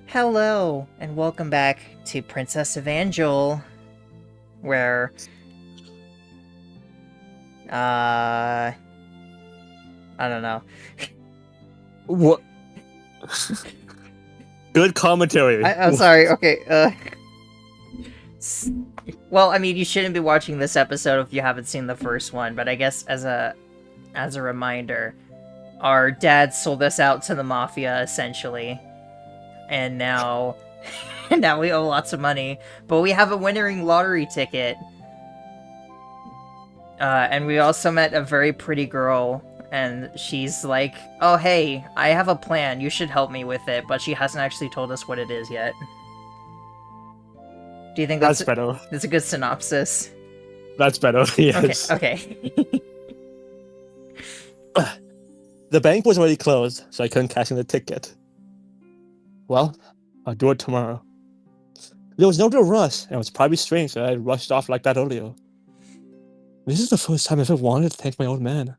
Hello, and welcome back to Princess Evangile, where, I don't know. What? Good commentary. I'm sorry, okay, well, I mean, you shouldn't be watching this episode if you haven't seen the first one, but I guess as a reminder, our dad sold us out to the mafia, essentially, and now, now we owe lots of money, but we have a winning lottery ticket. And we also met a very pretty girl, and she's like, oh hey, I have a plan, you should help me with it, but she hasn't actually told us what it is yet. Do you think That's better. that's a good synopsis? That's better. Okay, Yes. okay. The bank was already closed, so I couldn't cash in the ticket. Well, I'll do it tomorrow. There was no real rush, and it was probably strange that I rushed off like that earlier. This is the first time I've ever wanted to thank my old man.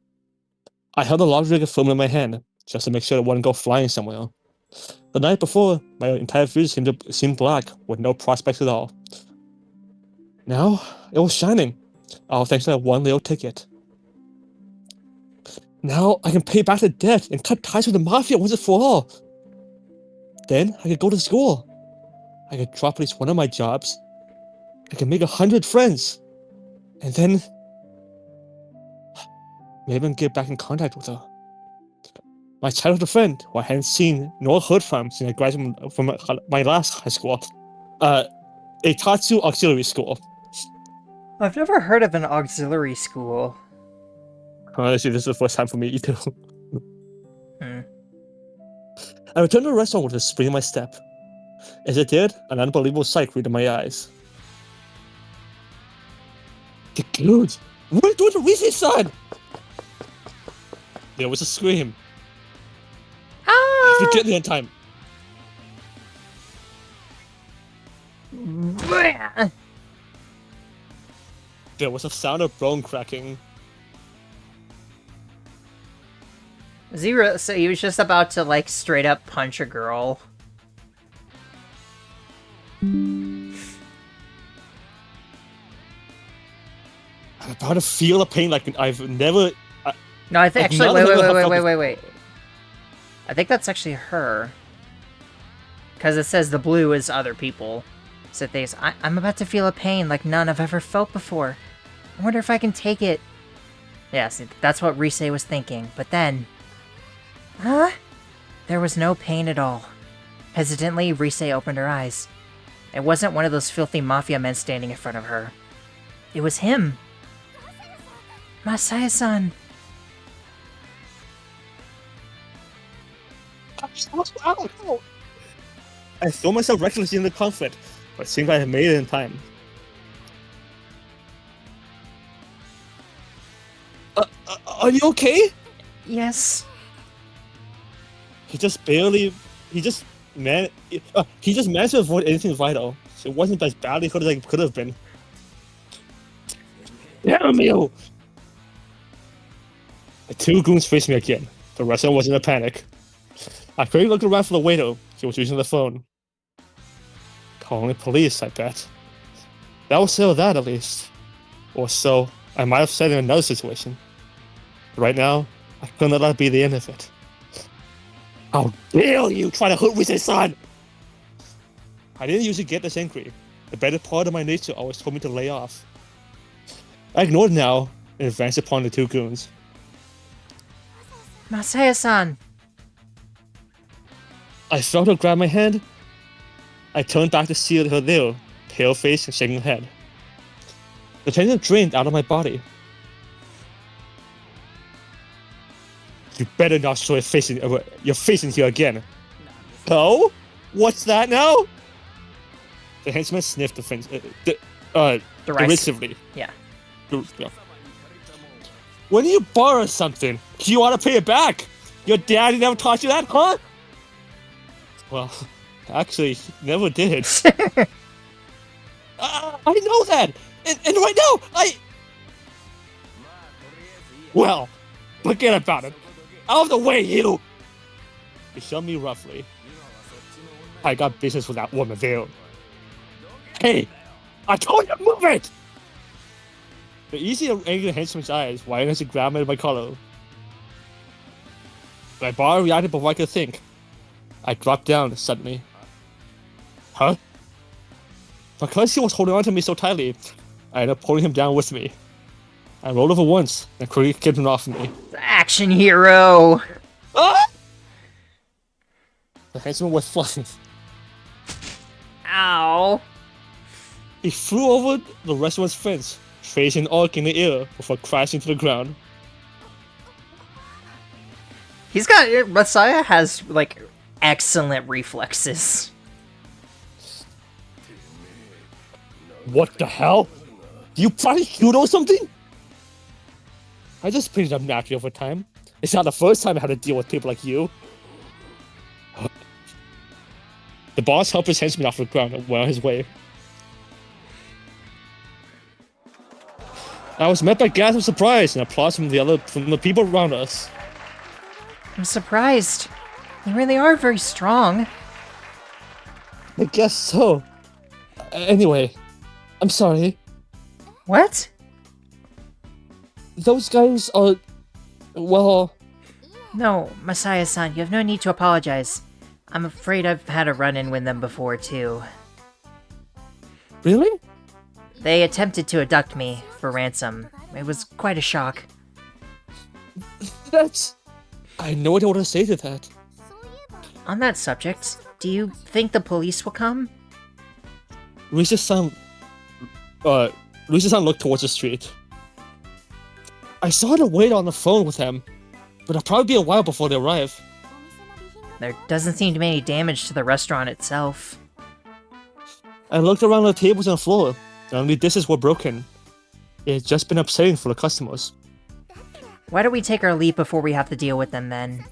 I held a lottery ticket firmly in my hand, just to make sure it wouldn't go flying somewhere. The night before, my entire future seemed black, with no prospects at all. Now, it was shining, all thanks to that one little ticket. Now I can pay back the debt and cut ties with the mafia once and for all. Then I could go to school. I could drop at least one of my jobs. I could make 100 friends. And then maybe I can get back in contact with her. My childhood friend, who I hadn't seen nor heard from since I graduated from my last high school. A Tatsu auxiliary school. I've never heard of an auxiliary school. Honestly, this is the first time for me too. Hmm. I returned to the restaurant with a spring in my step. As I did, an unbelievable sight greeted my eyes. The goons! We're doing the research, son! There was a scream. I have to get there in time. There was a sound of bone cracking. Zero, so he was just about to, like, straight up punch a girl. I'm about to feel a pain like I've never... No, I think Like, actually, none of them have felt wait. I think that's actually her. Because it says the blue is other people. So thinks, I'm about to feel a pain like none I've ever felt before. I wonder if I can take it. Yeah, see, that's what Rise was thinking. But then... Huh? There was no pain at all. Hesitantly, Rise opened her eyes. It wasn't one of those filthy mafia men standing in front of her. It was him. Masaya-san. I threw myself recklessly in the conflict, but it seemed I had made it in time. Are you okay? Yes. He just managed to avoid anything vital, so it wasn't as badly hurt as it could have been. Damn you! The two goons faced me again. The rest of them was in a panic. I quickly looked around for the waiter. She was using the phone. Calling the police, I bet. That will settle that at least. Or so I might have said in another situation. Right now, I couldn't let that be the end of it. How dare you try to hurt Rise's son! I didn't usually get this angry. The better part of my nature always told me to lay off. I ignored it now and advanced upon the two goons. Masaya-san. I felt her grab my hand. I turned back to see her there, pale-faced and shaking her head. The tension drained out of my body. You better not show your face in here again. Oh? What's that now? The henchman sniffed derisively. Yeah. Yeah. When you borrow something, you ought to pay it back. Your daddy never taught you that, huh? Well, actually, he never did. I know that! And right now, Well, forget about it. Out of the way, you! He shoved me roughly. I got business with that woman there. Hey! I told you to move it! The easy angry henchman's eyes widened as he grabbed me by my collar. My bar reacted before I could think. I dropped down suddenly. Huh? Because he was holding on to me so tightly, I ended up pulling him down with me. I rolled over once and quickly kicked him off of me. Action hero! Ah! The henchman was flying. Ow. He flew over the restaurant's fence, tracing an arc in the air before crashing to the ground. Messiah has, like, excellent reflexes. What the hell? Do you practice judo or something? I just picked it up naturally over time. It's not the first time I had to deal with people like you. The boss helped his henchman off the ground and went on his way. I was met by gasps of surprise and applause from the people around us. I'm surprised. You really are very strong. I guess so. Anyway, I'm sorry. What? Those guys are... well... No, Messiah-san, you have no need to apologize. I'm afraid I've had a run-in with them before, too. Really? They attempted to abduct me for ransom. It was quite a shock. That's... I know what I want to say to that. On that subject, do you think the police will come? Luisa-san looked towards the street. I saw her wait on the phone with him, but it'll probably be a while before they arrive. There doesn't seem to be any damage to the restaurant itself. I looked around the tables and the floor, and only dishes were broken. It had just been upsetting for the customers. Why don't we take our leave before we have to deal with them then?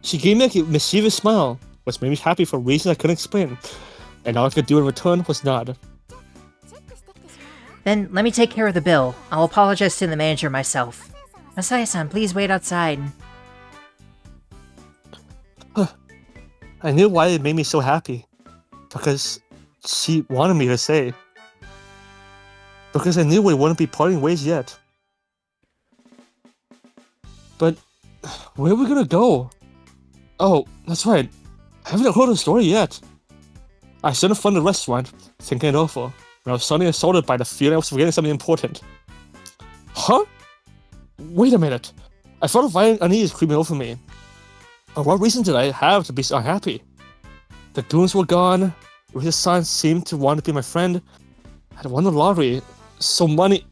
She gave me a mischievous smile, which made me happy for reasons I couldn't explain, and all I could do in return was nod. Then let me take care of the bill. I'll apologize to the manager myself. Messiah-san, please wait outside. I knew why it made me so happy. Because she wanted me to say. Because I knew we wouldn't be parting ways yet. But where are we gonna go? Oh, that's right. I haven't heard the story yet. I stood in front of the restaurant, thinking it over, when I was suddenly assaulted by the feeling I was forgetting something important. Huh? Wait a minute. I felt a violent unease creeping over me. And what reason did I have to be so unhappy? The goons were gone. Risa's son seemed to want to be my friend. I had won the lottery. So money...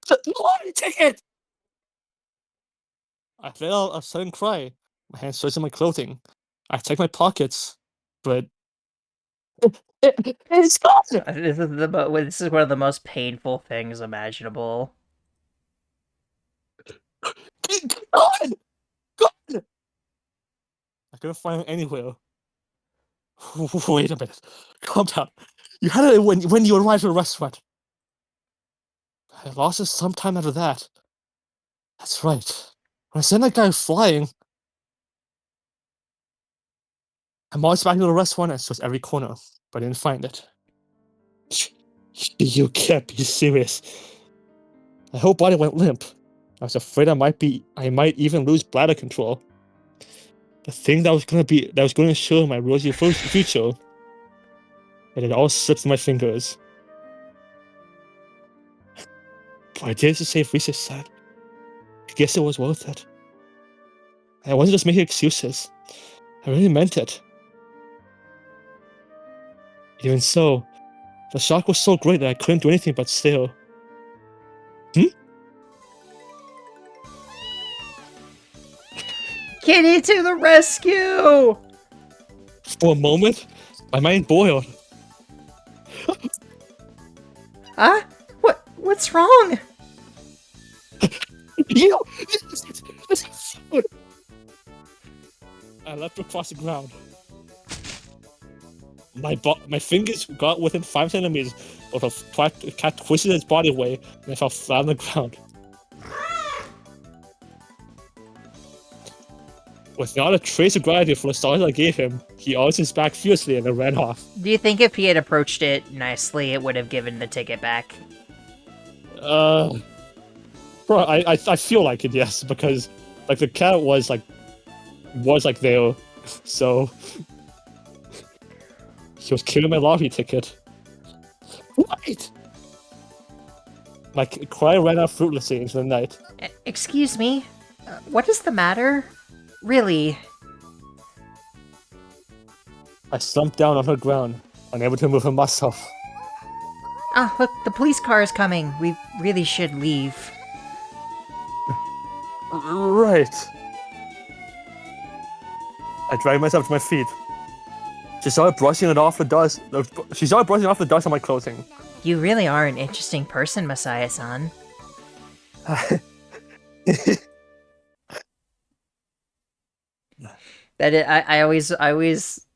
The lottery ticket! I let out a sudden cry. My hands searching my clothing. I checked my pockets, but... It's gone! This is one of the most painful things imaginable. Gone! Gone! I couldn't find it anywhere. Wait a minute. Calm down. You had it when you arrived at the restaurant. I lost it sometime after that. That's right. When I sent that guy flying, I marched back to the restaurant and searched every corner, but I didn't find it. You can't be serious. My whole body went limp. I was afraid I might even lose bladder control. The thing that was going to show my rosy future. And it all slipped through my fingers. But I did to save Risa's son. I guess it was worth it. I wasn't just making excuses. I really meant it. Even so, the shock was so great that I couldn't do anything but stare. Kitty to the rescue! For a moment, my mind boiled. Huh? What's wrong? You! I leapt across the ground. My fingers got within 5 centimeters of the cat twisted its body away, and I fell flat on the ground. With not a trace of gratitude for the stars I gave him, he arched his back fiercely and then ran off. Do you think if he had approached it nicely, it would have given the ticket back? Bro, I feel like it, yes, because like the cat was like there, so he was killing my lottery ticket. What? Like, cry ran out fruitlessly into the night. Excuse me? What is the matter? Really? I slumped down on the ground, unable to move a muscle. Ah, look, the police car is coming. We really should leave. Right. I dragged myself to my feet. She started brushing off the dust on my clothing. You really are an interesting person, Messiah-san. I always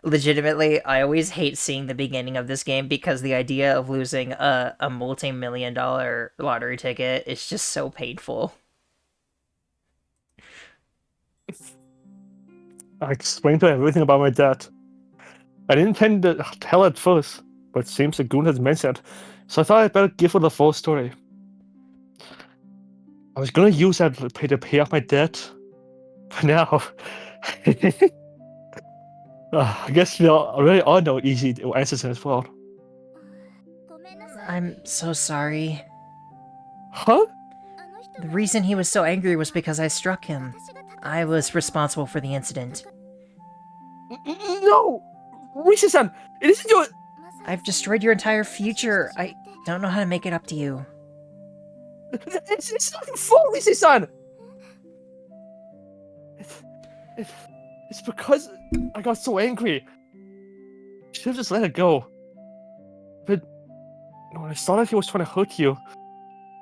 legitimately, I always hate seeing the beginning of this game because the idea of losing a multi-million-dollar lottery ticket is just so painful. I explained to her everything about my debt. I didn't intend to tell her at first, but it seems the goon has mentioned it, so I thought I'd better give her the full story. I was gonna use that to pay off my debt, but now... I guess there really are no easy answers in this world. I'm so sorry. Huh? The reason he was so angry was because I struck him. I was responsible for the incident. No! Risha-san! It isn't your... I've destroyed your entire future. I don't know how to make it up to you. It's not your fault, Risha-san! It's because I got so angry. I should have just let it go. But when I saw that he was trying to hurt you,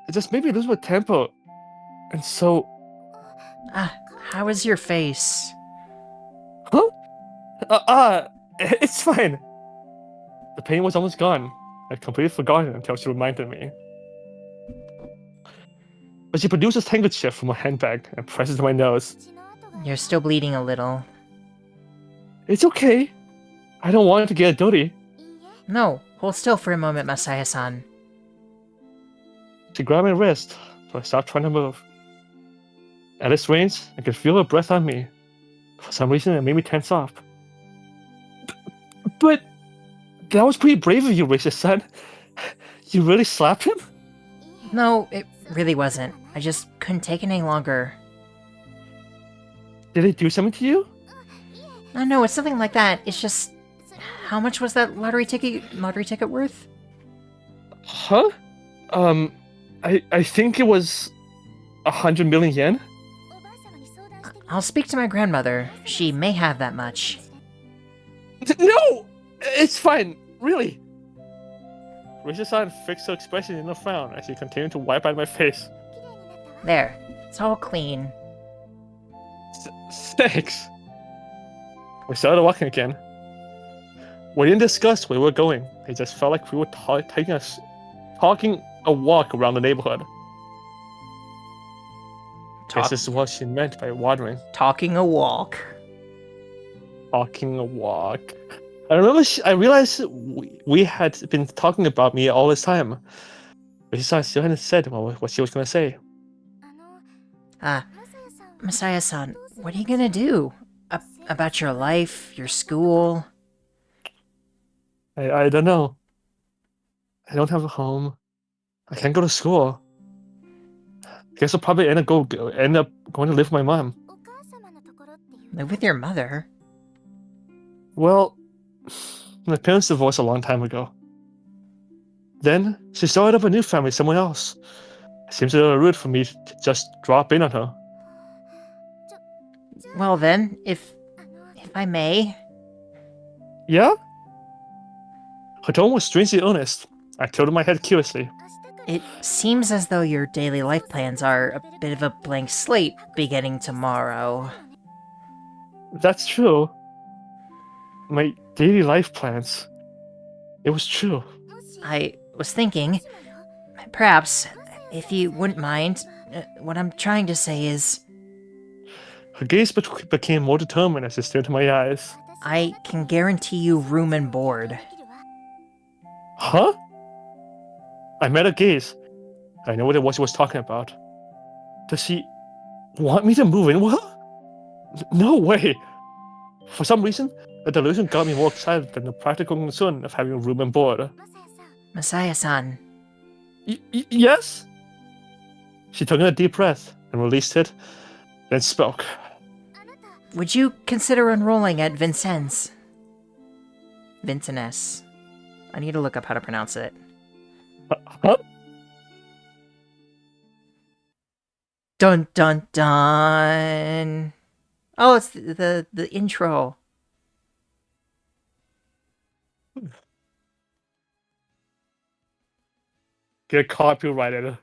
it just made me lose my temper. And so... Ah, how is your face? Huh? It's fine. The pain was almost gone. I'd completely forgotten until she reminded me. But she produces handkerchief from her handbag and presses it to my nose. You're still bleeding a little. It's okay. I don't want it to get dirty. No, hold still for a moment, Masaya-san. She grabbed my wrist, so I stopped trying to move. At this range, I could feel her breath on me. For some reason, it made me tense up. But that was pretty brave of you, Risha-san. You really slapped him? No, it really wasn't. I just couldn't take it any longer. Did he do something to you? No, it's something like that. It's just... How much was that lottery ticket worth? Huh? I think it was 100 million yen? I'll speak to my grandmother. She may have that much. No! It's fine, really. Risha-san fixed her expression in a frown as she continued to wipe out my face. There. It's all clean. Thanks. We started walking again. We didn't discuss where we were going. It just felt like we were talking a walk around the neighborhood. This is what she meant by wandering. Talking a walk. Talking a walk. I realized we had been talking about me all this time. Risha still hadn't said what she was going to say. Masaya-san, what are you gonna do? About your life, your school? I don't know. I don't have a home. I can't go to school. I guess I'll probably end up going to live with my mom. Live with your mother? Well, my parents divorced a long time ago. Then she started up a new family somewhere else. It seems a little rude for me to just drop in on her. Well then, if I may... Yeah? Her tone was strangely earnest. I tilted my head curiously. It seems as though your daily life plans are a bit of a blank slate beginning tomorrow. That's true. My daily life plans. It was true. I was thinking, perhaps, if you wouldn't mind, what I'm trying to say is... Her gaze became more determined as she stared into my eyes. I can guarantee you room and board. Huh? I met her gaze. I know what it was she was talking about. Does she want me to move in with her? No way. For some reason, the delusion got me more excited than the practical concern of having a room and board. Masaya-san. Yes? She took in a deep breath and released it, then spoke. Would you consider enrolling at Vincennes? Vincennes. I need to look up how to pronounce it. Huh? Dun dun dun! Oh, it's the intro. Get copyrighted.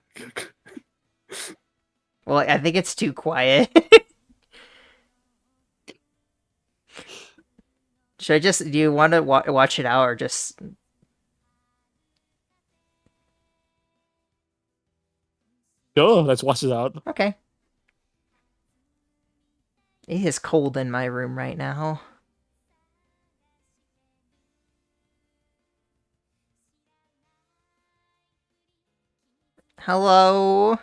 Well, I think it's too quiet. Should I just... Do you want to watch it out, or just... Go, let's watch it out. Okay. It is cold in my room right now. Hello?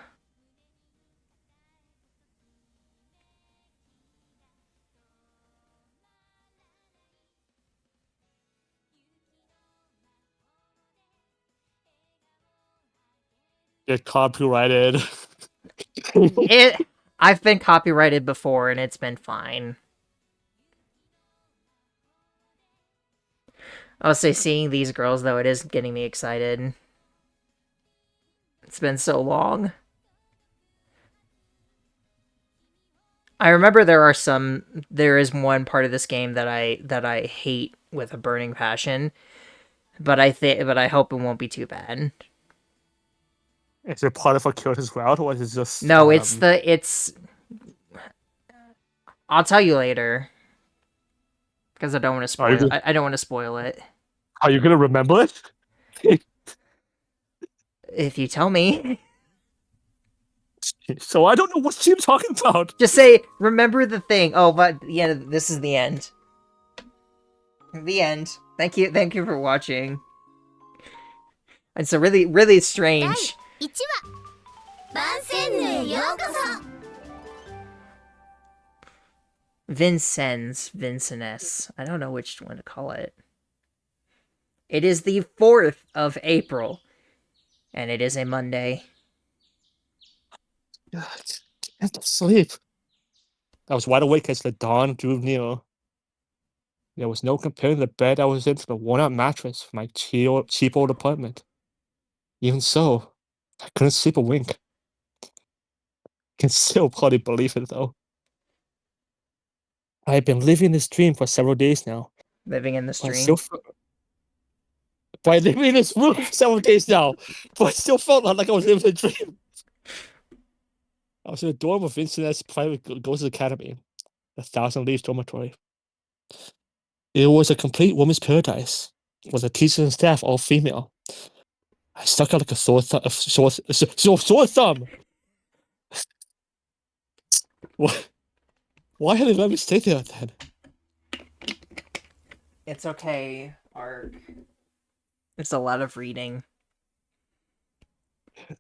Get copyrighted. I've been copyrighted before, and it's been fine. I'll say seeing these girls, though, it is getting me excited. It's been so long. I remember there is one part of this game that I hate with a burning passion, but I hope it won't be too bad. Is it part of a Kyoto's route, or is it just... No, it's... I'll tell you later. Because I don't want to spoil I don't want to spoil it. Are you gonna remember it? If you tell me. So I don't know what you're talking about. Just say, remember the thing. Oh, but yeah, this is the end. The end. Thank you for watching. It's a really, really strange. Vincennes. I don't know which one to call it. It is the 4th of April. And it is a Monday. Can't sleep. I was wide awake as the dawn drew near. There was no comparing the bed I was in to the worn-out mattress from my cheap old apartment. Even so, I couldn't sleep a wink. I can still hardly believe it, though. I have been living this dream for several days now. Living in the But stream. By living in this room for several days now, but I still felt like I was living a dream. I was in the dorm of Vincennes Private Girls Academy, the Thousand Leaves dormitory. It was a complete woman's paradise, with the teachers and staff all female. I stuck out like a sore thumb. What? Why had they let me stay there then? It's okay, Ark. It's a lot of reading. There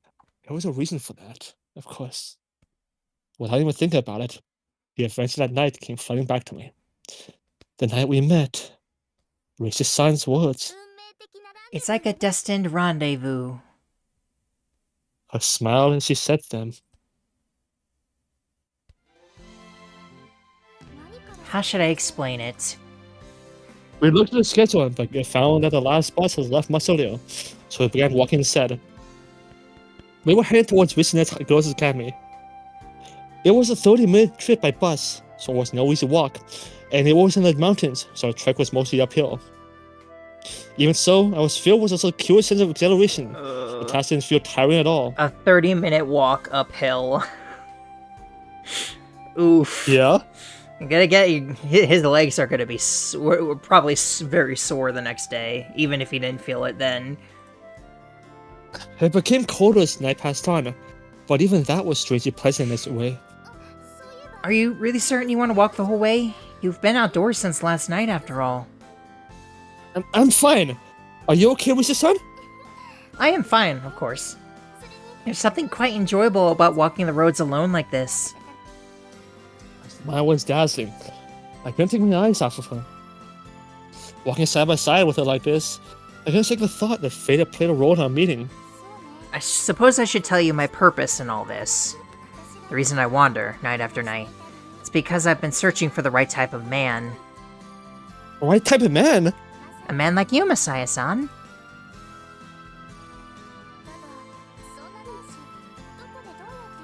was a reason for that, of course. Without even thinking about it, the events of that night came flooding back to me. The night we met. Racist Sign's words. It's like a destined rendezvous. Her smile as she said them. How should I explain it? We looked at the schedule, but we found that the last bus had left much earlier, so we began walking instead. We were heading towards Vincennes Girls' Academy. It was a 30-minute trip by bus, so it was no easy walk, and it was in the mountains, so the trek was mostly uphill. Even so, I was filled with a secure sense of exhilaration. The task didn't feel tiring at all. A 30-minute walk uphill. Oof. Yeah? I'm gonna get his legs are gonna be probably very sore the next day, even if he didn't feel it then. It became colder as night passed on, but even that was strangely pleasant in its way. Are you really certain you want to walk the whole way? You've been outdoors since last night, after all. I'm fine. Are you okay with your son? I am fine, of course. There's something quite enjoyable about walking the roads alone like this. Mine was dazzling. I couldn't take my eyes off of her. Walking side by side with her like this, I couldn't shake the thought that fate had played a role in our meeting. I suppose I should tell you my purpose in all this. The reason I wander, night after night. It's because I've been searching for the right type of man. The right type of man? A man like you, Messiah-san.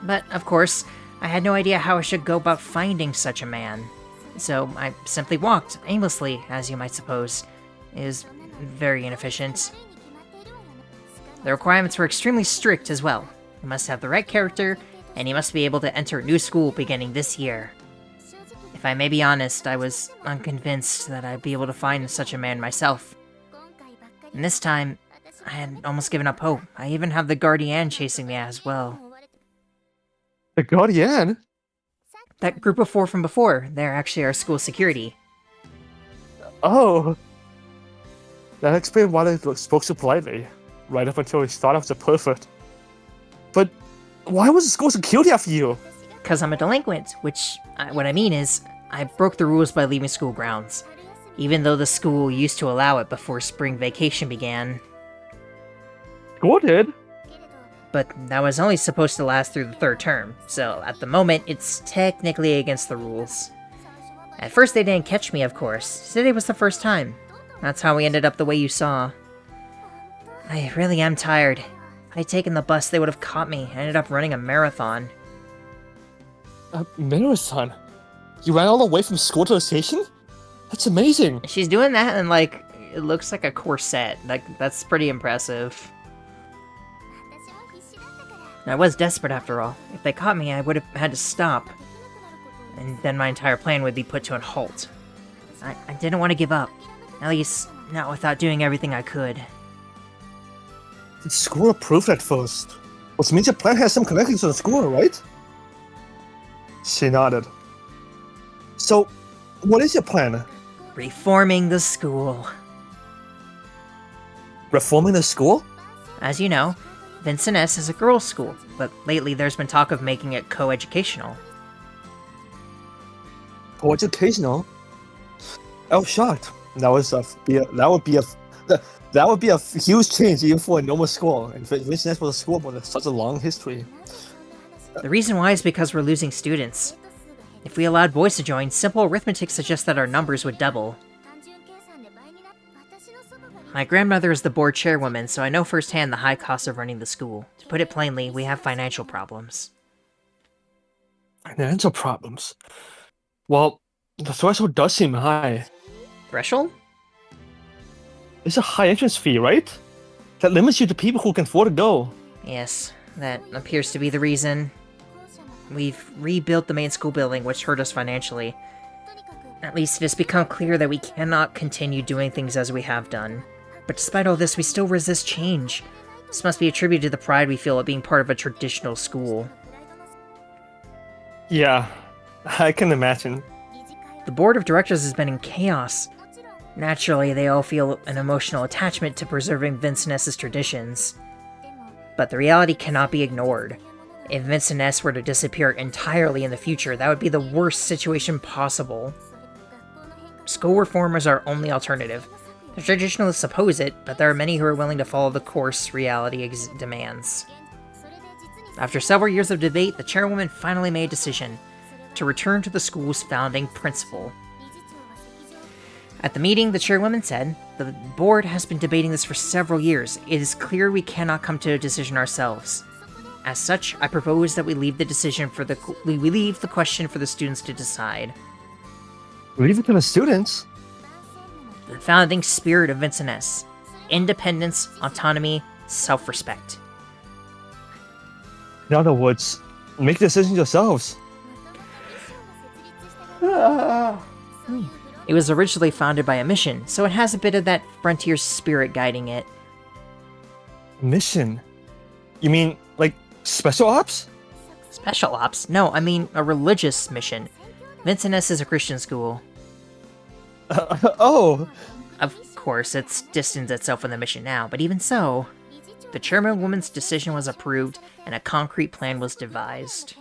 But, of course, I had no idea how I should go about finding such a man. So I simply walked, aimlessly, as you might suppose. It was very inefficient. The requirements were extremely strict as well. You must have the right character, and you must be able to enter a new school beginning this year. If I may be honest, I was unconvinced that I'd be able to find such a man myself. And this time, I had almost given up hope. I even have the Guardian chasing me as well. The Guardian? That group of 4 from before, they're actually our school security. Oh. That explains why they spoke so politely, right up until we thought I was a perfect. But why was the school security after you? Because I'm a delinquent, which, what I mean is, I broke the rules by leaving school grounds, even though the school used to allow it before spring vacation began. School did? But that was only supposed to last through the 3rd term, so at the moment, it's technically against the rules. At first they didn't catch me, of course. Today was the first time. That's how we ended up the way you saw. I really am tired. If I'd taken the bus, they would have caught me. I ended up running a marathon. A marathon? You ran all the way from school to the station? That's amazing. She's doing that and, like, it looks like a corset. Like, that's pretty impressive. I was desperate after all. If they caught me, I would have had to stop. And then my entire plan would be put to a halt. I didn't want to give up. At least, not without doing everything I could. The school approved at first, which means your plan has some connection to the school, right? She nodded. So, what is your plan? Reforming the school. Reforming the school? As you know, Vincennes is a girls' school, but lately there's been talk of making it co-educational. Co-educational? I was shocked. That would be a huge change even for a normal school. And Vincennes was a school with such a long history. The reason why is because we're losing students. If we allowed boys to join, simple arithmetic suggests that our numbers would double. My grandmother is the board chairwoman, so I know firsthand the high cost of running the school. To put it plainly, we have financial problems. Financial problems? Well, the threshold does seem high. Threshold? It's a high entrance fee, right? That limits you to people who can afford to go. Yes, that appears to be the reason. We've rebuilt the main school building, which hurt us financially. At least it has become clear that we cannot continue doing things as we have done. But despite all this, we still resist change. This must be attributed to the pride we feel at being part of a traditional school. Yeah, I can imagine. The board of directors has been in chaos. Naturally, they all feel an emotional attachment to preserving Vincennes' traditions. But the reality cannot be ignored. If Vincennes were to disappear entirely in the future, that would be the worst situation possible. School reform is our only alternative. The traditionalists oppose it, but there are many who are willing to follow the course reality demands. After several years of debate, the chairwoman finally made a decision to return to the school's founding principle. At the meeting, the chairwoman said, "The board has been debating this for several years. It is clear we cannot come to a decision ourselves. As such, I propose that we leave the question for the students to decide." Leave it to the students? The founding spirit of Vincennes: independence, autonomy, self-respect. In other words, make decisions yourselves. It was originally founded by a mission, so it has a bit of that frontier spirit guiding it. Mission? You mean, like, special ops? Special ops? No, I mean a religious mission. Vincennes is a Christian school. Oh, Of course, it's distanced itself from the mission now, but even so, the chairwoman's decision was approved and a concrete plan was devised.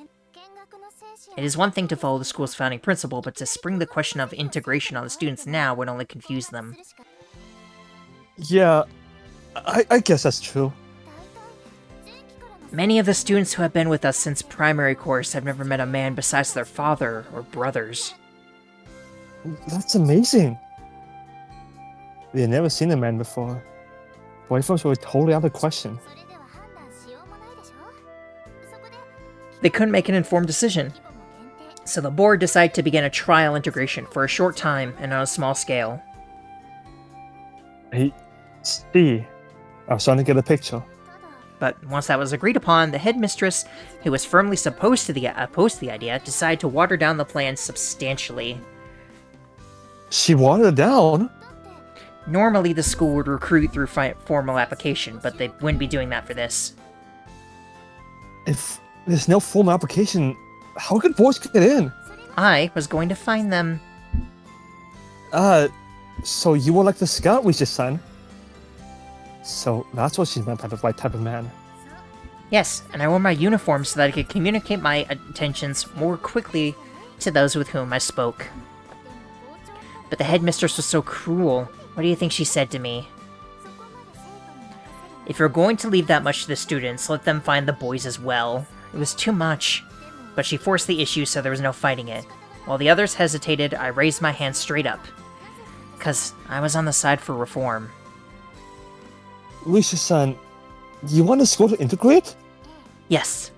It is one thing to follow the school's founding principle, but to spring the question of integration on the students now would only confuse them. yeah, I guess that's true. Many of the students who have been with us since primary course have never met a man besides their father or brothers. That's amazing. We had never seen a man before. Boyfriends were totally out of the question. They couldn't make an informed decision, so the board decided to begin a trial integration for a short time and on a small scale. I see. I was trying to get a picture. But once that was agreed upon, the headmistress, who was firmly opposed to the idea, decided to water down the plan substantially. She watered it down? Normally, the school would recruit through formal application, but they wouldn't be doing that for this. If there's no formal application, how could boys get in? I was going to find them. So you were like the scout we just signed? So that's what she meant by the right type of man. Yes, and I wore my uniform so that I could communicate my intentions more quickly to those with whom I spoke. But the headmistress was so cruel. What do you think she said to me? If you're going to leave that much to the students, let them find the boys as well. It was too much. But she forced the issue so there was no fighting it. While the others hesitated, I raised my hand straight up. 'Cause I was on the side for reform. Risha-san, you want the school to integrate? Yes.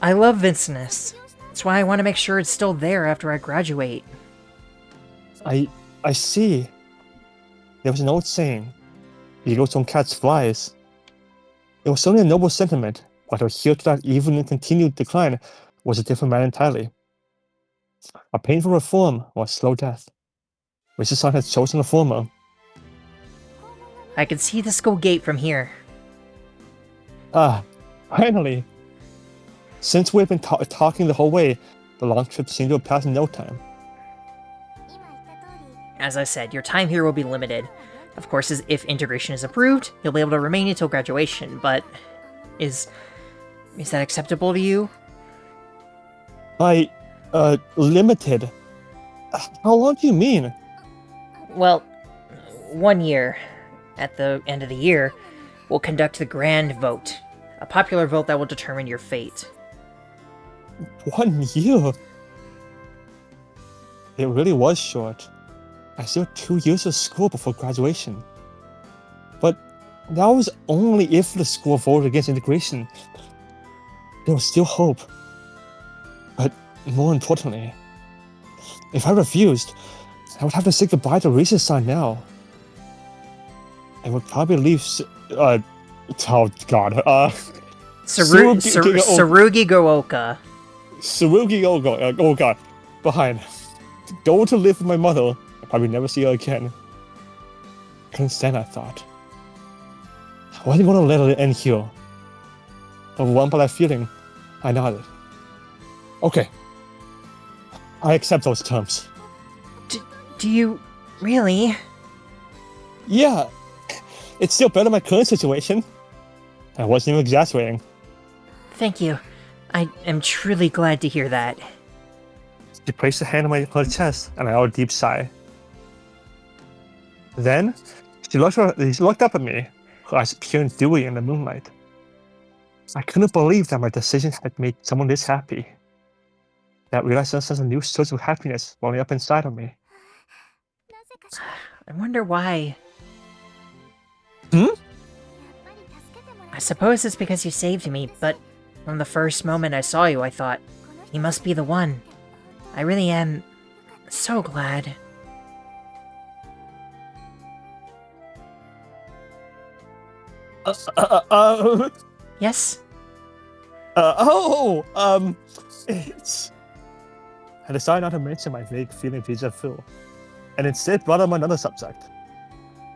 I love Vincennes. That's why I want to make sure it's still there after I graduate. I see. There was an old saying, eagles don't catch flies. It was certainly a noble sentiment, but to adhere to that even in continued decline was a different matter entirely. A painful reform or a slow death. Risha-san had chosen the former. I can see the school gate from here. Ah, finally. Since we've been talking the whole way, the long trip seemed to have passed in no time. As I said, your time here will be limited. Of course, if integration is approved, you'll be able to remain until graduation, but is that acceptable to you? Limited? How long do you mean? Well, 1 year. At the end of the year, we'll conduct the grand vote. A popular vote that will determine your fate. 1 year? It really was short. I still have 2 years of school before graduation. But that was only if the school voted against integration. There was still hope. But more importantly, if I refused, I would have to say goodbye to Risha-san now. I would probably leave. Oh god. Tsurugi Gooka. Tsurugi Gooka. Behind. Go to live with my mother. I'll probably never see her again. Couldn't stand that thought. I wasn't going to let it end here. Overwhelmed by that feeling, I nodded. Okay. I accept those terms. Do you really? Yeah. It's still better than my current situation. I wasn't even exaggerating. Thank you. I am truly glad to hear that. She placed a hand on her chest, and I uttered a deep sigh. Then, she looked up at me, her eyes pure and dewy in the moonlight. I couldn't believe that my decision had made someone this happy. That realized a new source of happiness welling up inside of me. I wonder why. Hmm? I suppose it's because you saved me, but from the first moment I saw you, I thought, he must be the one. I really am so glad. Yes? It's... I decided not to mention my vague feeling of déjà vu, and instead brought up another subject.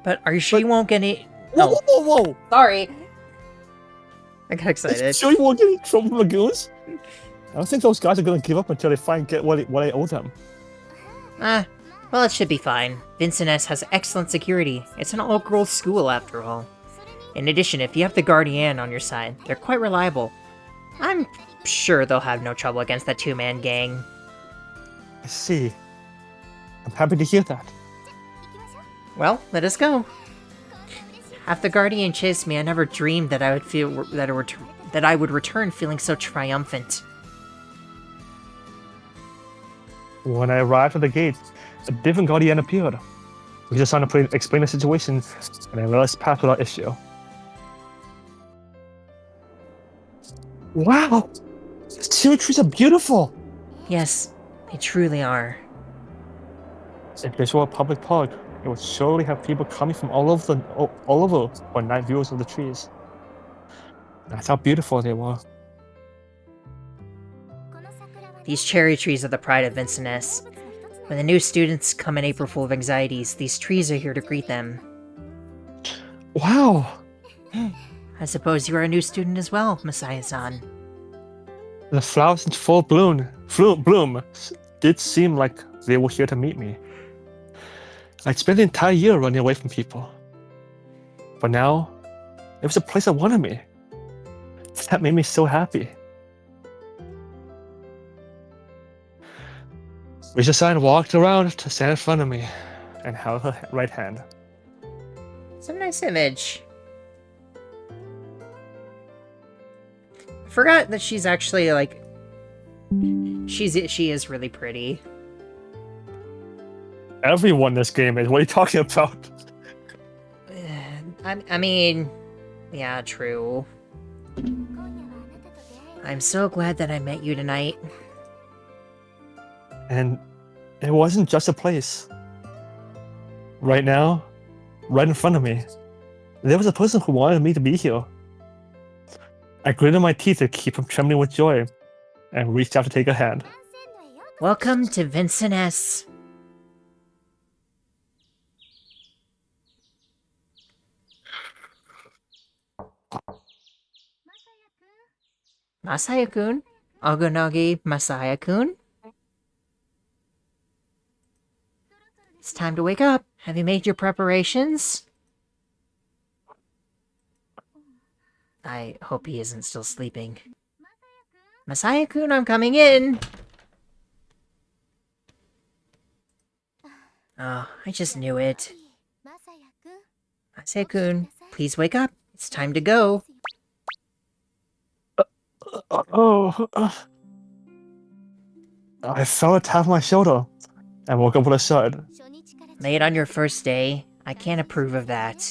But are you sure you won't get it? Whoa! Sorry. I got excited. Sure you won't get in trouble from the goons? I don't think those guys are gonna give up until they get what I owe them. Well, it should be fine. Vincennes has excellent security. It's an all-girls school, after all. In addition, if you have the Guardian on your side, they're quite reliable. I'm sure they'll have no trouble against that two-man gang. I see. I'm happy to hear that. Well, let us go. After the Guardian chased me, I never dreamed that I would feel that I would return feeling so triumphant. When I arrived at the gate, a different Guardian appeared. We just trying to explain the situation, and I realized path without issue. Wow! The cherry trees are beautiful! Yes, they truly are. If this were a public park, it would surely have people coming from all over for night views of the trees. That's how beautiful they were. These cherry trees are the pride of Vincennes. When the new students come in April full of anxieties, these trees are here to greet them. Wow! I suppose you are a new student as well, Messiah-san. The flowers in full bloom did seem like they were here to meet me. I'd spent the entire year running away from people. But now, it was a place that wanted me. That made me so happy. Vincennes walked around to stand in front of me and held her right hand. It's a nice image. I forgot that she's actually, like... She is really pretty. Everyone in this game is. What are you talking about? I mean... Yeah, true. I'm so glad that I met you tonight. And it wasn't just a place. Right now, right in front of me, there was a person who wanted me to be here. I gritted my teeth to keep from trembling with joy, and reached out to take a hand. Welcome to Vincennes. Masaya-kun? Ogonogi Masaya-kun? It's time to wake up. Have you made your preparations? I hope he isn't still sleeping. Masaya-kun, I'm coming in! Oh, I just knew it. Masaya-kun, please wake up. It's time to go. I felt a tap on my shoulder and woke up with a thud. Late on your first day? I can't approve of that.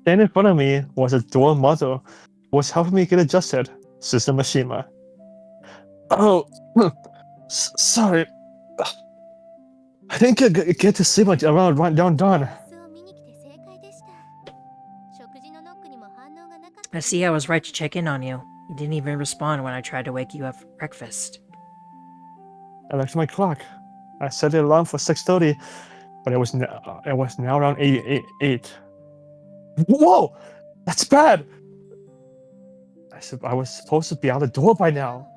Standing in front of me was a dual mother who was helping me get adjusted, Sister Mashima. Oh, sorry. I didn't get to sleep around right down dawn. I see I was right to check in on you. You didn't even respond when I tried to wake you up for breakfast. I looked at my clock. I set the alarm for 6:30, but it was now around 8. Whoa! That's bad! I was supposed to be out the door by now.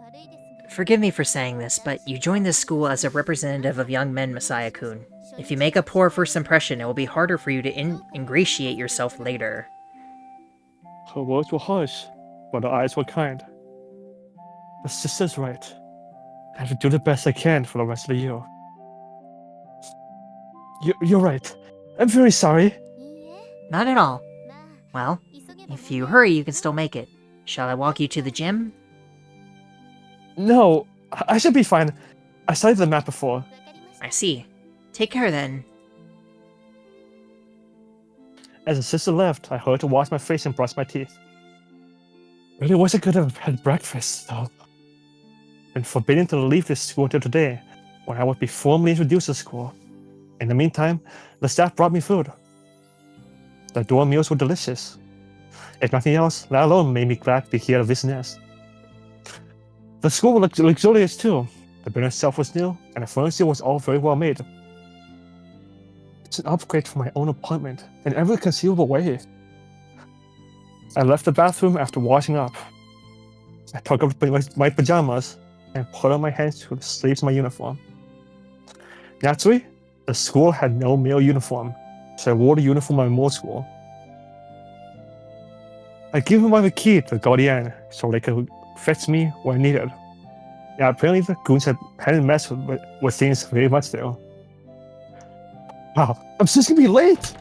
Forgive me for saying this, but you joined this school as a representative of young men, Masaya-kun. If you make a poor first impression, it will be harder for you to ingratiate yourself later. Her words were harsh, but her eyes were kind. The sister's right. I have to do the best I can for the rest of the year. You're right. I'm very sorry. Not at all. Well, if you hurry, you can still make it. Shall I walk you to the gym? No, I should be fine. I studied the map before. I see. Take care then. As the sister left, I hurried to wash my face and brush my teeth. Really wasn't good to have had breakfast, though. Been forbidden to leave this school until today, when I would be formally introduced to school. In the meantime, the staff brought me food. The dorm meals were delicious. If nothing else, that alone made me glad to be here at Vincennes. The school was luxurious too. The building itself was new, and the furniture was all very well made. It's an upgrade from my own apartment in every conceivable way. I left the bathroom after washing up. I took off my pajamas and put on my hands to the sleeves of my uniform. Naturally, the school had no male uniform, so I wore the uniform of my middle school. I gave him the key to the guardian so they could fetch me when needed. Yeah, apparently the goons hadn't messed with things very much though. Wow, I'm just gonna be late!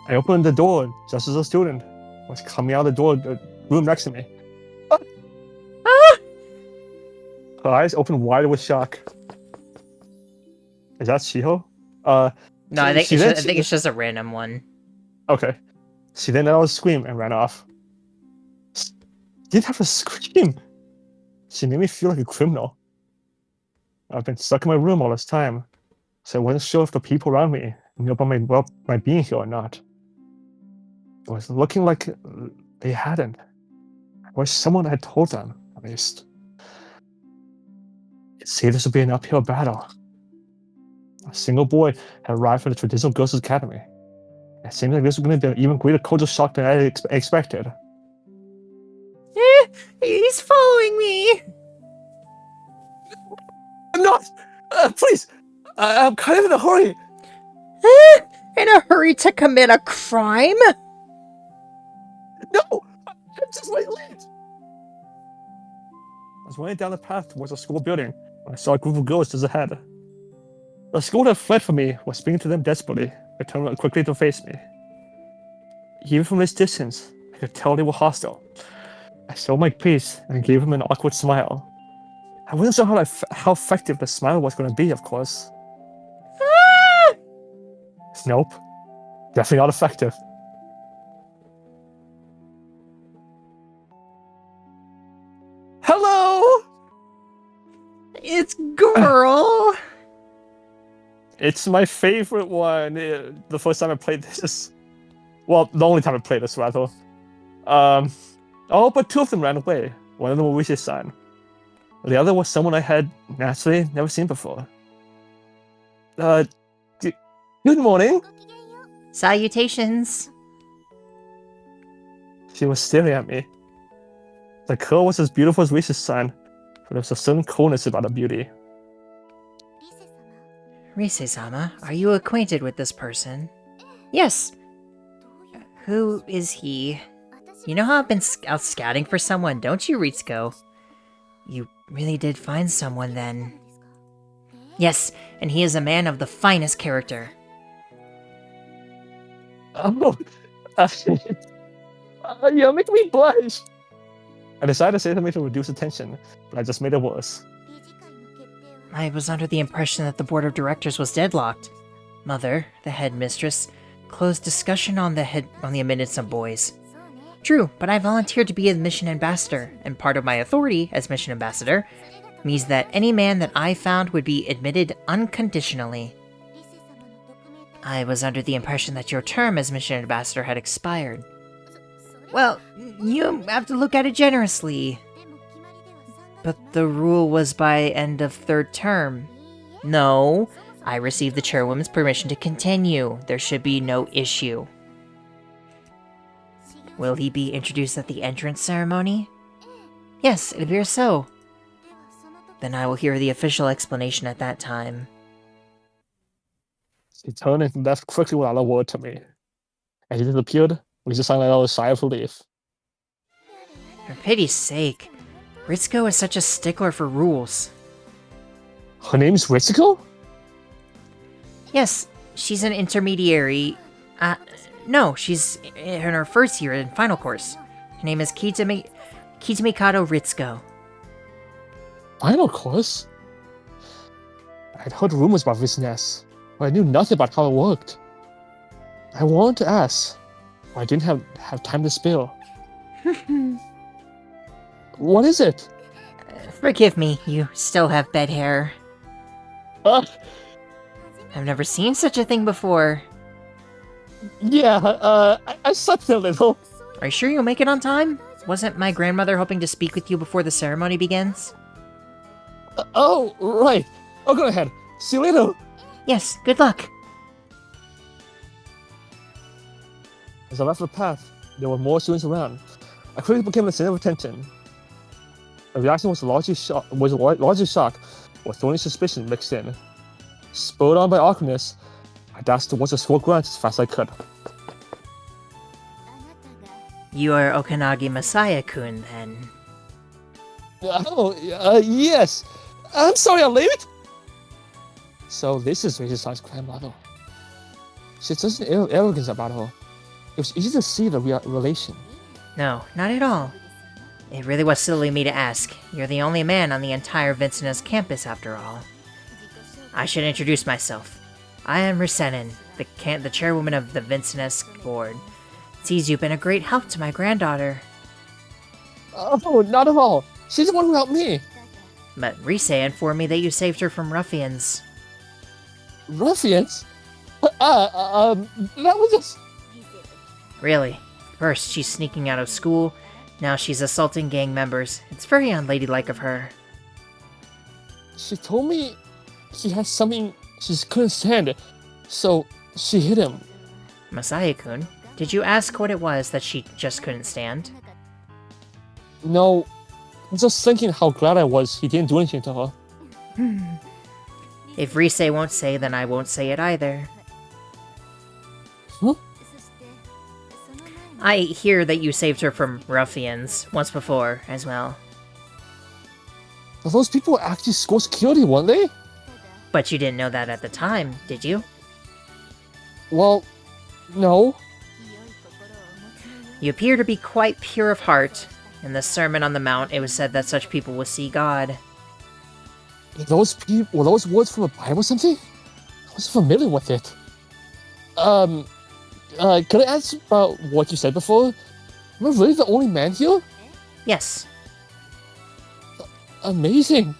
I opened the door just as a student was coming out the door, the room next to me. Ah! Her eyes opened wide with shock. Is that Shiho? No, I think it's just a random one. Okay. She then let out a scream and ran off. She didn't have a scream. She made me feel like a criminal. I've been stuck in my room all this time, so I wasn't sure if the people around me knew about my being here or not. It was looking like they hadn't. I wish someone had told them, at least. It seemed this would be an uphill battle. A single boy had arrived from the traditional girls' academy. It seemed like this was going to be an even greater culture shock than I expected. He's following me! I'm not! Please! I'm kind of in a hurry! In a hurry to commit a crime? No! I'm just late! I was running down the path towards the school building when I saw a group of girls just ahead. The school that fled from me was speaking to them desperately, but turned around quickly to face me. Even from this distance, I could tell they were hostile. I stole my piece and gave them an awkward smile. I wasn't sure how effective the smile was going to be, of course. Ah! Nope. Definitely not effective. Hello! It's girl! It's my favorite one. The first time I played this. Well, the only time I played this, rather. Oh, but two of them ran away. One of them was Wishi's-san. The other was someone I had naturally never seen before. Good morning. Salutations. She was staring at me. The girl was as beautiful as Wishi's-san, but there was a certain coolness about her beauty. Rise-sama, are you acquainted with this person? Yes. Who is he? You know how I've been out scouting for someone, don't you, Ritsuko? You really did find someone then. Yes, and he is a man of the finest character. Oh, you're making me blush. I decided to say something to reduce attention, but I just made it worse. I was under the impression that the board of directors was deadlocked. Mother, the headmistress, closed discussion on the admittance of boys. True, but I volunteered to be a mission ambassador, and part of my authority as mission ambassador means that any man that I found would be admitted unconditionally. I was under the impression that your term as mission ambassador had expired. Well, you have to look at it generously. But the rule was by end of third term. No, I received the chairwoman's permission to continue. There should be no issue. Will he be introduced at the entrance ceremony? Yes, it appears so. Then I will hear the official explanation at that time. She turned and left quickly without a word to me. As she disappeared, we just sounded like a sigh of relief. For pity's sake, Ritsuko is such a stickler for rules. Her name's Ritsuko? Yes, she's an intermediary. No, she's in her first year in final course. Her name is Kitamikado Ritsuko. Final course? I'd heard rumors about Vincennes, but I knew nothing about how it worked. I wanted to ask, but I didn't have time to spare. What is it? Forgive me, you still have bed hair. I've never seen such a thing before. Yeah, I slept a little. Are you sure you'll make it on time? Wasn't my grandmother hoping to speak with you before the ceremony begins? Oh, right. Oh, go ahead. See you later. Yes, good luck. As I left the path, there were more students around. I quickly became the center of attention. The reaction was largely shock, with thorny suspicion mixed in. Spurred on by awkwardness, I dashed towards the school grounds as fast as I could. You are Okanagi Masaya-kun, then. Yes! I'm sorry I'm late! So this is Rachel-san's grandmother. She has such an arrogance about her. It was easy to see the relation. No, not at all. It really was silly of me to ask. You're the only man on the entire Vincennes campus, after all. I should introduce myself. I am Vincennes, the chairwoman of the Vincennes board. It seems you've been a great help to my granddaughter. Oh, not at all. She's the one who helped me. But Rise informed me that you saved her from ruffians. Ruffians? That was just... Really? First, she's sneaking out of school. Now she's assaulting gang members. It's very unladylike of her. She told me he had something she just couldn't stand, so she hit him. Masaya-kun, did you ask what it was that she just couldn't stand? No, I'm just thinking how glad I was he didn't do anything to her. If Rise won't say, then I won't say it either. Huh? I hear that you saved her from ruffians once before, as well. Well, those people were actually school security, weren't they? But you didn't know that at the time, did you? Well, no. You appear to be quite pure of heart. In the Sermon on the Mount, it was said that such people will see God. Were those words from the Bible or something? I was familiar with it. Can I ask about what you said before? Am I really the only man here? Yes. Amazing!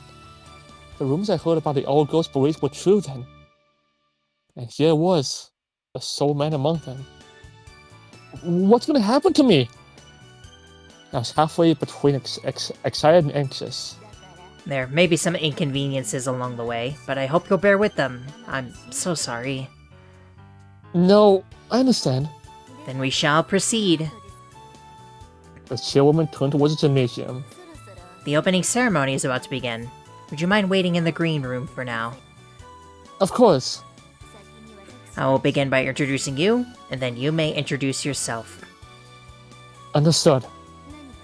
The rumors I heard about the old ghost beliefs were true then. And here it was, the sole man among them. What's gonna happen to me? I was halfway between excited and anxious. There may be some inconveniences along the way, but I hope you'll bear with them. I'm so sorry. No, I understand. Then we shall proceed. The chairwoman turned towards the gymnasium. The opening ceremony is about to begin. Would you mind waiting in the green room for now? Of course. I will begin by introducing you, and then you may introduce yourself. Understood.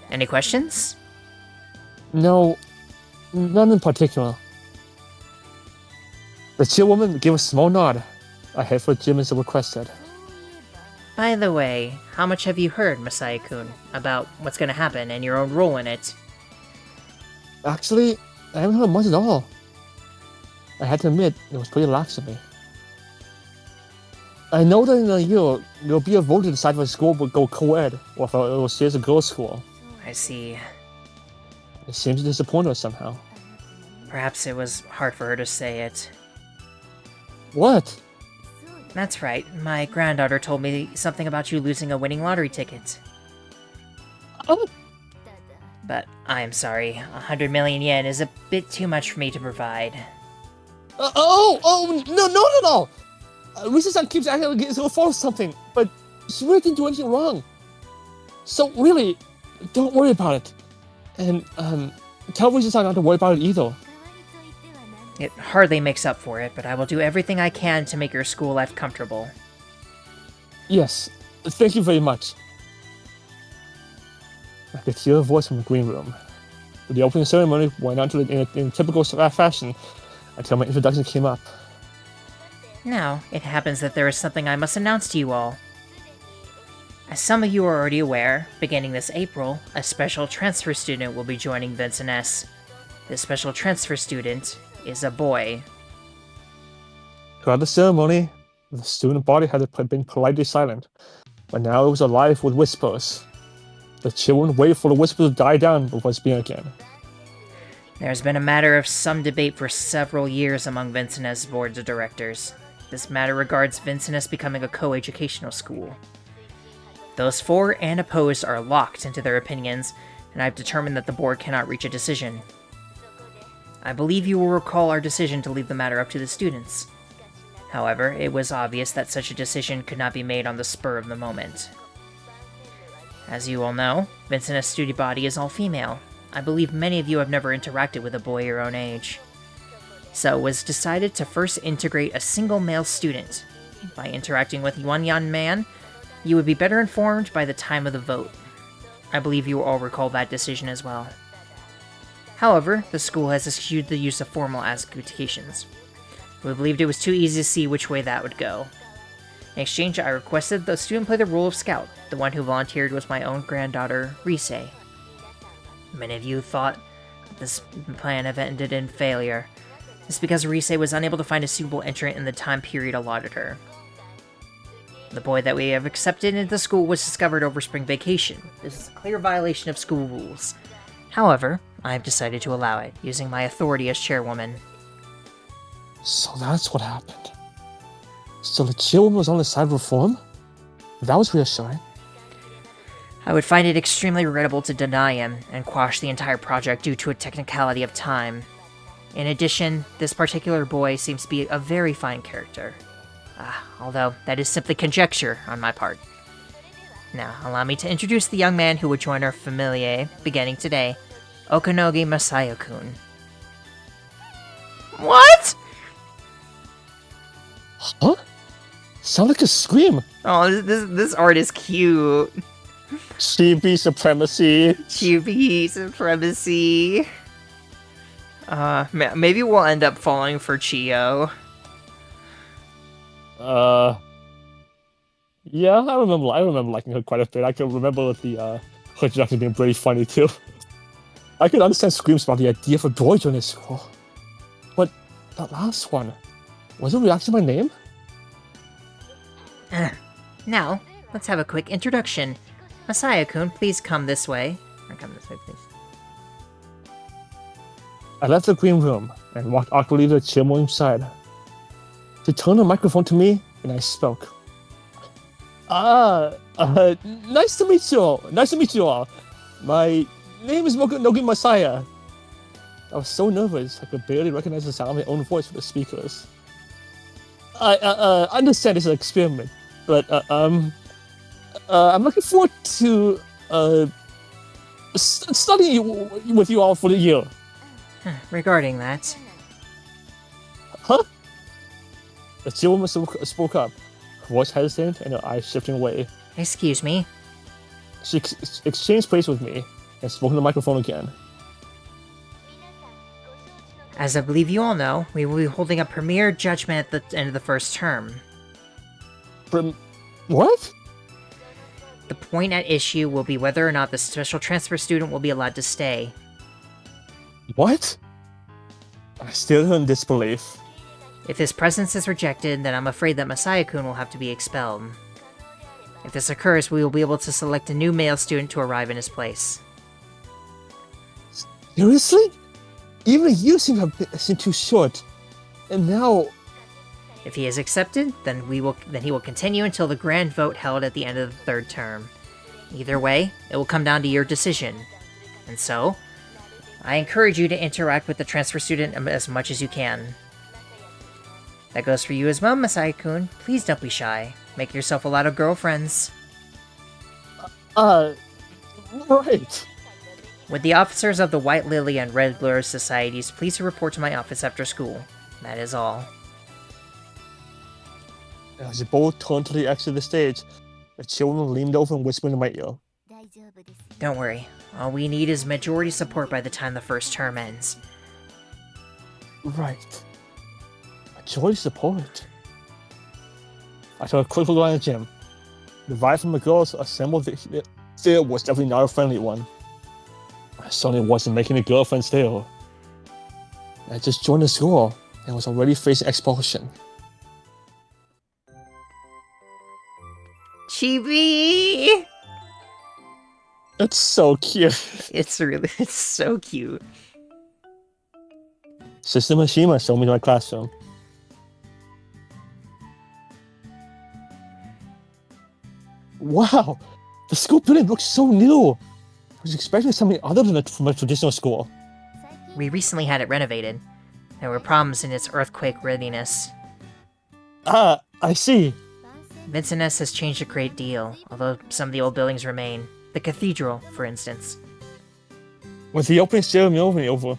Any questions? No, none in particular. The chairwoman gave a small nod. I head for the gym as requested. By the way, how much have you heard, Masaya-kun, about what's going to happen and your own role in it? Actually, I haven't heard much at all. I had to admit, it was pretty lax of me. I know that in a year, there'll be a vote to decide if a school will go co-ed, or if it will stay as a girls' school. I see. It seems to disappoint her somehow. Perhaps it was hard for her to say it. What? That's right, my granddaughter told me something about you losing a winning lottery ticket. Oh. But I'm sorry, 100 million yen is a bit too much for me to provide. No, not at all! Risa-san keeps acting like it's her fault or something, but she really didn't do anything wrong. So really, don't worry about it. And, tell Risa-san not to worry about it either. It hardly makes up for it, but I will do everything I can to make your school life comfortable. Yes, thank you very much. I could hear a voice from the green room. The opening ceremony went on in typical fashion until my introduction came up. Now, it happens that there is something I must announce to you all. As some of you are already aware, beginning this April, a special transfer student will be joining Vincennes. This special transfer student is a boy. Throughout the ceremony, the student body had been politely silent, but now it was alive with whispers. The children waited for the whispers to die down before speaking again. There's been a matter of some debate for several years among Vincennes' boards of directors. This matter regards Vincennes becoming a co-educational school. Those for and opposed are locked into their opinions, and I've determined that the board cannot reach a decision. I believe you will recall our decision to leave the matter up to the students. However, it was obvious that such a decision could not be made on the spur of the moment. As you all know, Vincennes' student body is all female. I believe many of you have never interacted with a boy your own age. So it was decided to first integrate a single male student. By interacting with one young man, you would be better informed by the time of the vote. I believe you all recall that decision as well. However, the school has eschewed the use of formal adjudications. We believed it was too easy to see which way that would go. In exchange, I requested the student play the role of scout. The one who volunteered was my own granddaughter, Rise. Many of you thought this plan had ended in failure. This is because Rise was unable to find a suitable entrant in the time period allotted her. The boy that we have accepted into the school was discovered over spring vacation. This is a clear violation of school rules. However, I have decided to allow it, using my authority as chairwoman. So that's what happened. So the chairwoman was on the side of reform? That was reassuring. I would find it extremely regrettable to deny him and quash the entire project due to a technicality of time. In addition, this particular boy seems to be a very fine character. Although that is simply conjecture on my part. Now, allow me to introduce the young man who would join our familia beginning today, Okanogi Masayo-kun. What? Huh? Sound like a scream. Oh, this art is cute. Chibi supremacy. Chibi supremacy. Maybe we'll end up falling for Chio. Yeah, I remember liking her quite a bit. I can remember the her introduction being pretty funny too. I could understand screams about the idea of a boy joining school. But that last one, was it reaction to my name? Now, let's have a quick introduction. Masaya-kun, please come this way. Or come this way, please. I left the green room and walked awkwardly to the chairwoman's side. She turned the microphone to me and I spoke. Nice to meet you all. Nice to meet you all. My name is Nogi Masaya. I was so nervous I could barely recognize the sound of my own voice for the speakers. I understand it's an experiment, but I'm looking forward to studying with you all for the year. Regarding that... Huh? The chairwoman spoke up, her voice hesitant and her eyes shifting away. Excuse me? She exchanged place with me and spoke in the microphone again. As I believe you all know, we will be holding a premier judgment at the end of the first term. What? The point at issue will be whether or not the special transfer student will be allowed to stay. What? I still in disbelief. If his presence is rejected, then I'm afraid that Masaya-kun will have to be expelled. If this occurs, we will be able to select a new male student to arrive in his place. Seriously? Even you seem too short. And now... If he is accepted, then he will continue until the grand vote held at the end of the third term. Either way, it will come down to your decision. And so, I encourage you to interact with the transfer student as much as you can. That goes for you as well, Masaya-kun. Please don't be shy. Make yourself a lot of girlfriends. Right. Would the officers of the White Lily and Red Lure Societies please report to my office after school? That is all. As they both turned to the exit of the stage, the chairwoman leaned over and whispered in my ear. Don't worry. All we need is majority support by the time the first term ends. Right. Majority support. I took a quick look around the gym. The vibe from the girls assembled there was definitely not a friendly one. I certainly wasn't making a girlfriend there. I just joined the school and was already facing expulsion. Chibi! It's so cute. It's so cute. Sister Mishima showed me to my classroom. Wow! The school building looks so new! I was expecting something other than from a traditional school. We recently had it renovated. There were problems in its earthquake readiness. I see. Vincennes has changed a great deal, although some of the old buildings remain. The cathedral, for instance. With the opening ceremony over,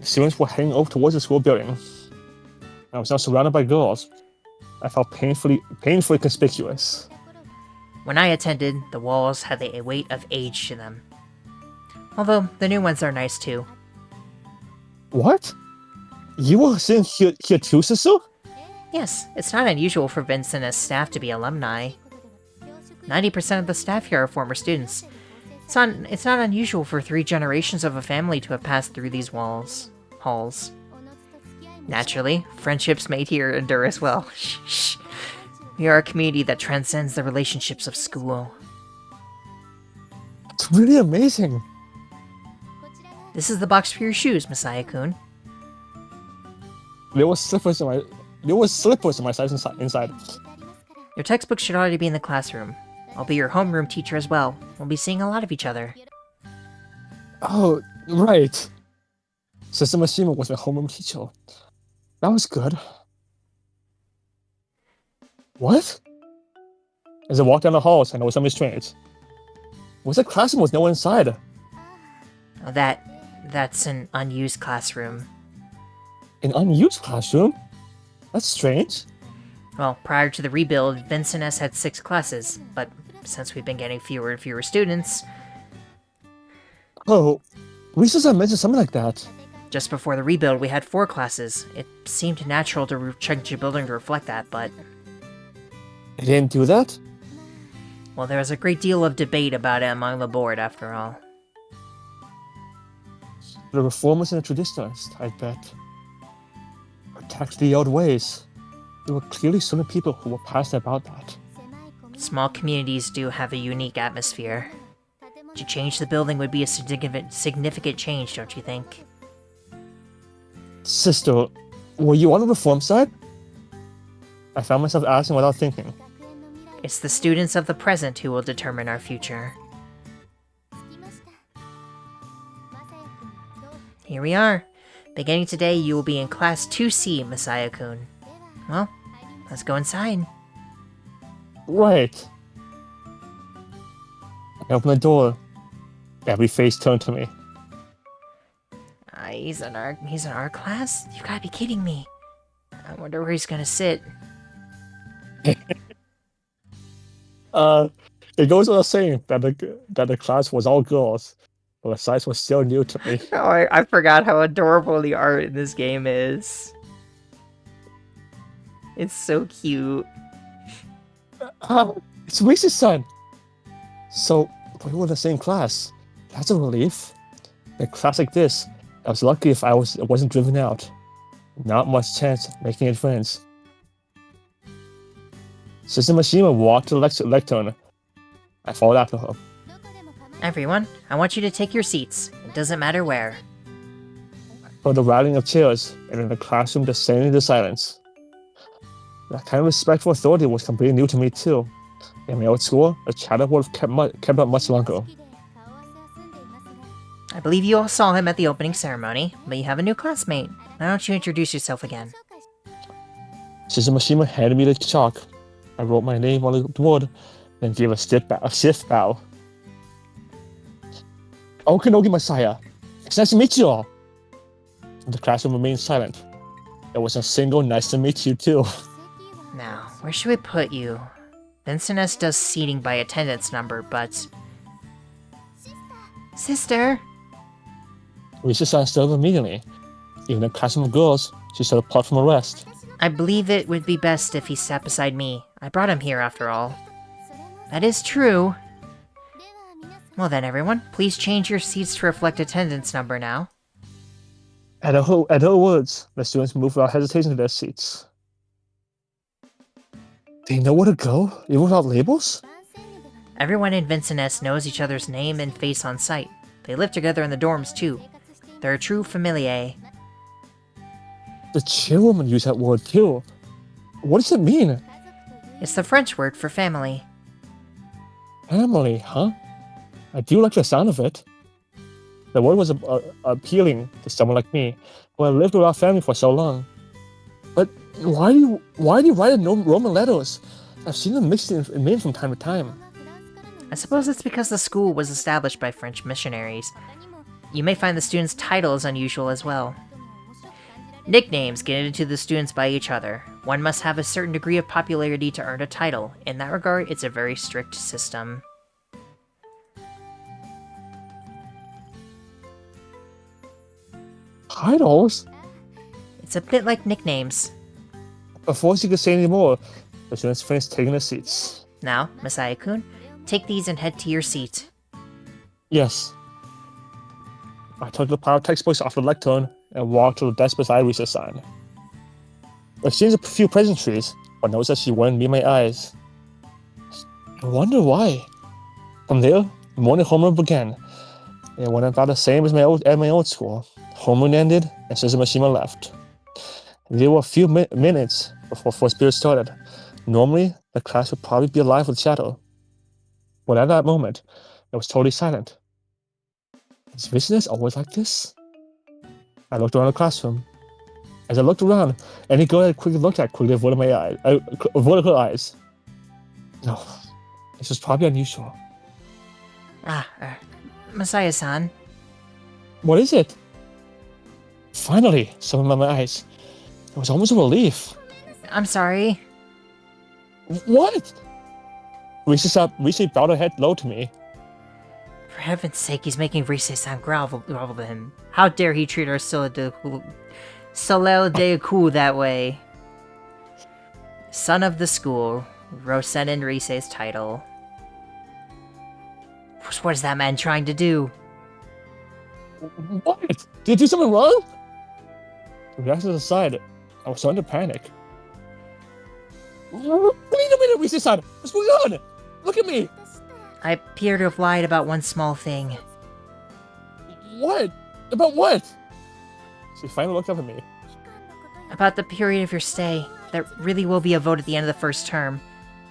students were heading over towards the school building. I was now surrounded by girls. I felt painfully conspicuous. When I attended, the walls had the weight of age to them. Although, the new ones are nice too. What? You were sitting here too, sister? Yes, it's not unusual for Vincennes staff to be alumni. 90% of the staff here are former students. It's not unusual for 3 generations of a family to have passed through these halls. Naturally, friendships made here endure as well. Shh. We are a community that transcends the relationships of school. It's really amazing. This is the box for your shoes, Messiah-kun. There were slippers in my size inside. Your textbook should already be in the classroom. I'll be your homeroom teacher as well. We'll be seeing a lot of each other. Oh, right. Sister Mashima was my homeroom teacher. That was good. What? As I walked down the halls, I noticed something strange. Was the classroom with no one inside? Oh, that's an unused classroom. An unused classroom? That's strange. Well, prior to the rebuild, Vincennes had 6 classes, but since we've been getting fewer and fewer students... Oh, Reese's had mentioned something like that. Just before the rebuild, we had 4 classes. It seemed natural to change the building to reflect that, but... They didn't do that? Well, there was a great deal of debate about it among the board, after all. The reformers and the traditionalists, I bet. Protect the old ways. There were clearly certain people who were passionate about that. Small communities do have a unique atmosphere. To change the building would be a significant change, don't you think? Sister, were you on the reform side? I found myself asking without thinking. It's the students of the present who will determine our future. Here we are. Beginning today, you will be in Class 2C, Messiah-kun. Well, let's go inside. Right. I opened the door. Every face turned to me. He's in our class? You gotta be kidding me. I wonder where he's gonna sit. It goes without saying that the class was all girls, but the size was still new to me. Oh, I forgot how adorable the art in this game is. It's so cute. It's Reese's son. So we were in the same class. That's a relief. In a class like this, I was lucky if I wasn't driven out. Not much chance of making any friends. Sister Mashima walked to the lectern. I followed after her. Everyone, I want you to take your seats. It doesn't matter where. Heard the rattling of chairs, and in the classroom descending into silence. That kind of respect for authority was completely new to me too. In my old school, the chatter would have kept up much longer. I believe you all saw him at the opening ceremony, but you have a new classmate. Why don't you introduce yourself again? Sister Mashima handed me the chalk. I wrote my name on the board, then gave a stiff bow. Okanogi Messiah, it's nice to meet you all. The classroom remained silent. There was a single nice to meet you too. Now, where should we put you? Vincennes does seating by attendance number, but... Sister! Reese's son stood up immediately. Even in a classroom of girls, she stood apart from the rest. I believe it would be best if he sat beside me. I brought him here after all. That is true. Well then, everyone, please change your seats to reflect attendance number now. At her words, the students moved without hesitation to their seats. They know where to go, even without labels? Everyone in Vincennes knows each other's name and face on sight. They live together in the dorms, too. They're a true familiae. The chairwoman used that word, too. What does it mean? It's the French word for family. Family, huh? I do like the sound of it. The word was appealing to someone like me, who had lived without family for so long. But why do you write in Roman letters? I've seen them mixed in from time to time. I suppose it's because the school was established by French missionaries. You may find the students' titles unusual as well. Nicknames given to the students by each other. One must have a certain degree of popularity to earn a title. In that regard, it's a very strict system. Titles? It's a bit like nicknames. Before she could say any more, the students finished taking their seats. Now, Messiah-kun, take these and head to your seat. Yes. I took the power textbooks off the lectern and walked to the desk beside Risa's sign. I exchanged a few pleasantries, but noticed that she wouldn't meet my eyes. I wonder why. From there, the morning homeroom began. It went about the same as my old school. Homeroom ended, and Suzumashima left. There were a few minutes before first period started. Normally, the class would probably be alive with chatter. But at that moment, it was totally silent. Is Vincennes always like this? I looked around the classroom. As I looked around, any girl I quickly looked at quickly avoided her eyes. No, this was probably unusual. Messiah-san. What is it? Finally, something in my eyes. It was almost a relief. I'm sorry. What? Rishi bowed her head low to me. For heaven's sake, he's making Rise-san grovel to him. How dare he treat our Solel Deku that way? Son of the school, Rosenin Rise's title. What is that man trying to do? What? Did you do something wrong? The reactions aside, I was starting to panic. Wait a minute, Rishi-san! What's going on? Look at me! I appear to have lied about one small thing. What? About what? She finally looked up at me. About the period of your stay. There really will be a vote at the end of the first term.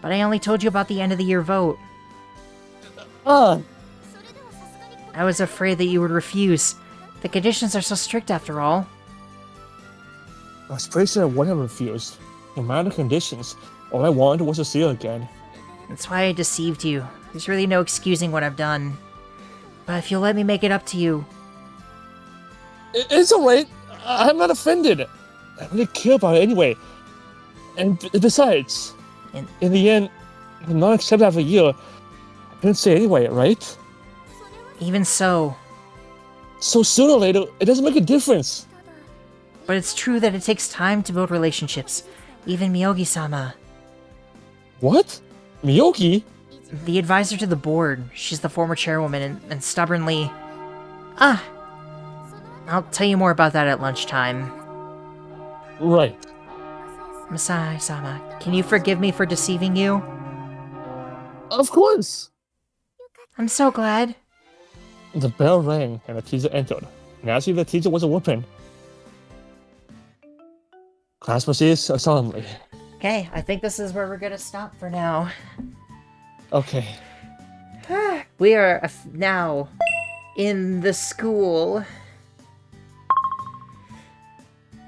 But I only told you about the end of the year vote. I was afraid that you would refuse. The conditions are so strict after all. I was pretty sure I wouldn't have refused. No matter the conditions, all I wanted was to see her again. That's why I deceived you. There's really no excusing what I've done. But if you'll let me make it up to you... It's alright. I'm not offended. I really care about it anyway. And besides, in the end, if I'm not accepted after a year, I couldn't say anyway, right? Even so. So sooner or later, it doesn't make a difference. But it's true that it takes time to build relationships. Even Miyogi-sama. What? Miyogi? The advisor to the board. She's the former chairwoman and stubbornly... I'll tell you more about that at lunchtime. Right. Masai-sama, can you forgive me for deceiving you? Of course! I'm so glad. The bell rang and the teacher entered. Naturally, the teacher was a woman. Class proceeds solemnly. Okay, I think this is where we're gonna stop for now. Okay. We are now in the school.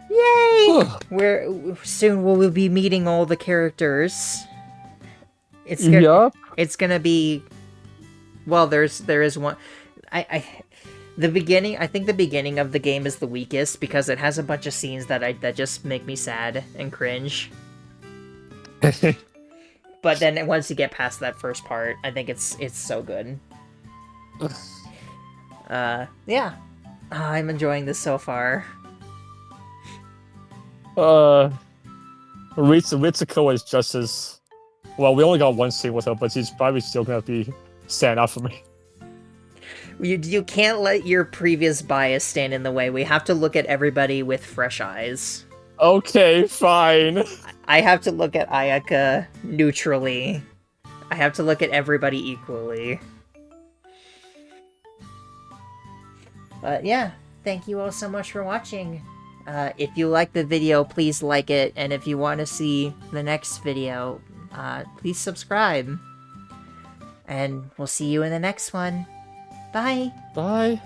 Yay! Soon we'll be meeting all the characters. It's gonna be... Well, there is one... I think the beginning of the game is the weakest because it has a bunch of scenes that just make me sad and cringe. But then once you get past that first part, I think it's so good. Yeah. I'm enjoying this so far. Ritsuko is just as... Well, we only got one scene with her, but she's probably still gonna be stand out for me. You can't let your previous bias stand in the way. We have to look at everybody with fresh eyes. Okay, fine. I have to look at Ayaka neutrally. I have to look at everybody equally. But yeah, thank you all so much for watching. If you like the video, please like it, and if you want to see the next video, please subscribe. And we'll see you in the next one. Bye! Bye!